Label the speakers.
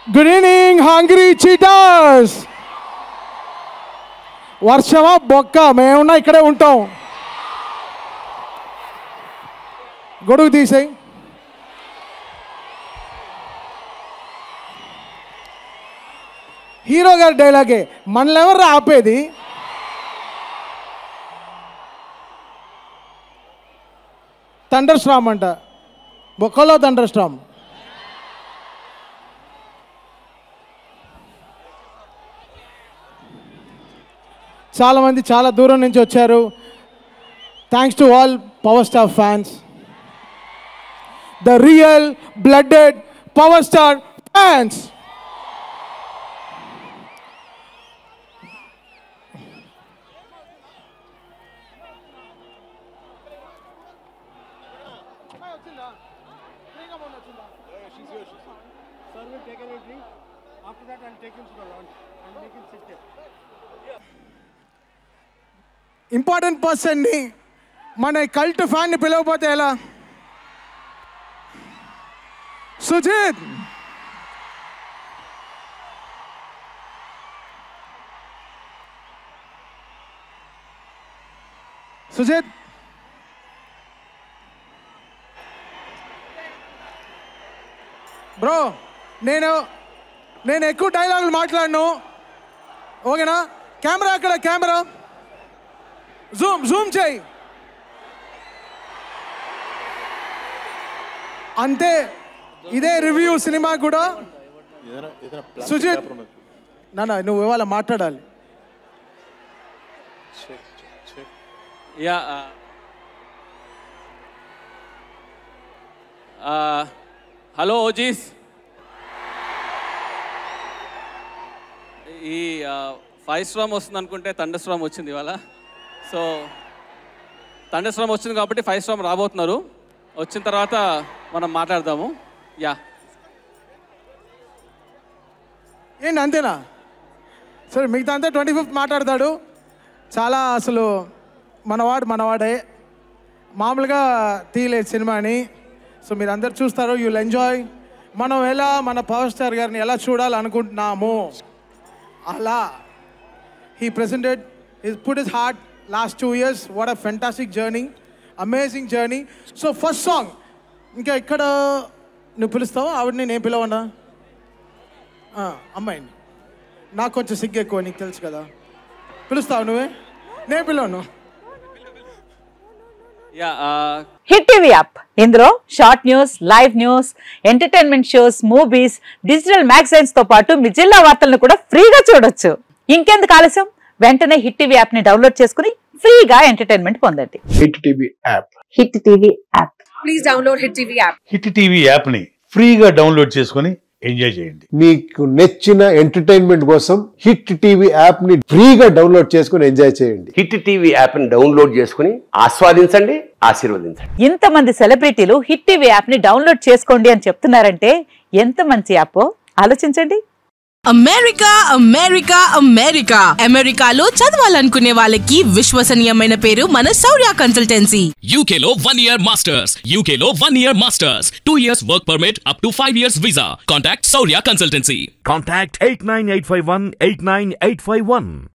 Speaker 1: Good evening hungry cheaters. వర్షమా బొక్క, మేమున్నా ఇక్కడే ఉంటాం. గొడుగు తీసేయి. హీరో గారి డైలాగే, మనల్ని ఆపేది. థండర్ స్టార్మ్ అంట, బొక్కలో థండర్ స్టార్మ్. చాలామంది చాలా దూరం నుంచి వచ్చారు. Thanks to all power star fans, the real blooded power star fans. Important పర్సన్ని, మన కల్ట్ ఫ్యాన్ని పిలవకపోతే ఎలా? సుజిత్. సుజిత్ బ్రో, నేను ఎక్కువ డైలాగులు మాట్లాడను, ఓకేనా? కెమెరా అక్కడ, కెమెరా జూమ్ చేయి అంతే. ఇదే రివ్యూ సినిమా కూడా. సుజిత్ నాన్న, నువ్వు ఇవాళ మాట్లాడాలి.
Speaker 2: Hello OGs. ఈ ఫైవ్ స్టార్మ్ వస్తుంది అనుకుంటే థండర్ స్టార్మ్ వచ్చింది ఇవాళ. సో థండర్ స్టార్మ్ వచ్చింది కాబట్టి ఫైవ్ స్టార్మ్ రాబోతున్నారు. వచ్చిన తర్వాత మనం మాట్లాడదాము.
Speaker 1: ఏంటి అంతేనా? సరే, మిగతా అంతా 25th మాట్లాడతాడు. చాలా అసలు మనవాడే, మామూలుగా తీయలేదు సినిమాని. సో మీరు అందరు చూస్తారు, యూల్ ఎంజాయ్. మనం ఎలా మన పవర్ స్టార్ గారిని ఎలా చూడాలనుకుంటున్నాము అలా he presented, he put his heart last 2 years. What a fantastic journey, amazing journey. So first song, ఇంకా ఇక్కడ నువ్వు పిలుస్తావు ఆవిడని, నేను పిలవనా? అమ్మాయిని. నాకు కొంచెం సిగ్గు ఎక్కువ, నీకు తెలుసు కదా. పిలుస్తావు నువ్వే, నేను పిలవను.
Speaker 3: హిట్ టీవీ యాప్, ఇందులో short news, live news, entertainment shows, movies, digital magazines తో పాటు మీ జిల్లా వార్తలను కూడా ఫ్రీగా చూడొచ్చు. ఇంకెందుకు ఆలస్యం, వెంటనే హిట్ టీవీ యాప్ ని డౌన్లోడ్ చేసుకుని ఫ్రీగా ఎంటర్టైన్మెంట్ పొందండి.
Speaker 4: Hit TV app,
Speaker 3: hit TV app,
Speaker 5: please download hit TV app.
Speaker 4: Hit TV app ని ఫ్రీగా డౌన్లోడ్ చేసుకుని ఎంజాయ్ చేయండి.
Speaker 6: మీకు నచ్చిన ఎంటర్టైన్మెంట్ కోసం హిట్ టీవీ యాప్ ని ఫ్రీగా డౌన్లోడ్ చేసుకుని ఎంజాయ్ చేయండి.
Speaker 7: హిట్ టీవీ యాప్ ని డౌన్లోడ్ చేసుకుని ఆస్వాదించండి, ఆశీర్వదించండి.
Speaker 3: ఇంతమంది సెలబ్రిటీలు హిట్ టీవీ యాప్ ని డౌన్లోడ్ చేసుకోండి అని చెప్తున్నారంటే ఎంత మంచి యాప్ ఆలోచించండి.
Speaker 5: అమెరికా అమెరికా అమెరికా అమెరికాలో చదవాలనుకునే వాళ్ళకి విశ్వసనీయమైన పేరు మన శౌర్య కన్సల్టెన్సీ.
Speaker 8: UK లో 1 year masters, UK లో 1 year masters, 2 years work permit up to 5 years visa. Contact Shaurya Consultancy.
Speaker 9: Contact 89851 89851.